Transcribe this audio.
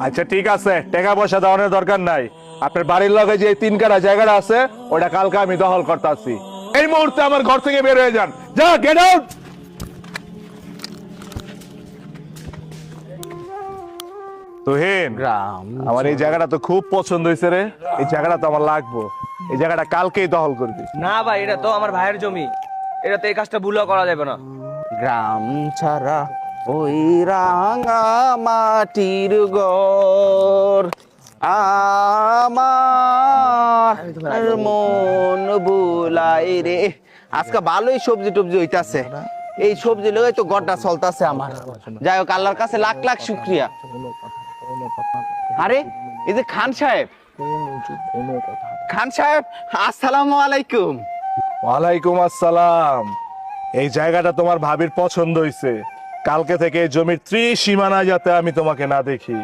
আচ্ছা ঠিক আছে, টাকা পয়সা দেওয়ানোর দরকার নাই। আপনার বাড়ির লগে যে 3 কাঠা জায়গাটা আছে ওটা কালকে আমি দখল করতেছি। এই মুহূর্তে আমার ঘর থেকে বের হয়ে যান। যা, গেট আউট। তুহিন, আমার এই জায়গাটা তো খুব পছন্দ হয়েছে রে। এই জায়গাটা তো আমার লাগবো। এই জায়গাটা কালকেই দখল করবি। না ভাই, এটা তো আমার ভাইয়ের জমি, এটা তো এই কাজটা ভুলও করা যাবে না। গ্রাম ছাড়া ওই রাঙা মাটির ঘর আমার মন বুলাই রে। আজকে ভালোই সবজি টবজি হইতাছে, এই সবজি লগে তো গড়টা চলতেছে আমার। যাই হোক, আল্লাহর কাছে লাখ লাখ শুক্রিয়া। আরে এই যে খান সাহেব, খান সাহেব আসসালামু আলাইকুম। ওয়ালাইকুম আসসালাম। এই জায়গাটা তোমার ভাবির পছন্দ হয়েছে। কালকে থেকে এই জমির ত্রিসীমানা যাতে আমি তোমাকে না দেখি।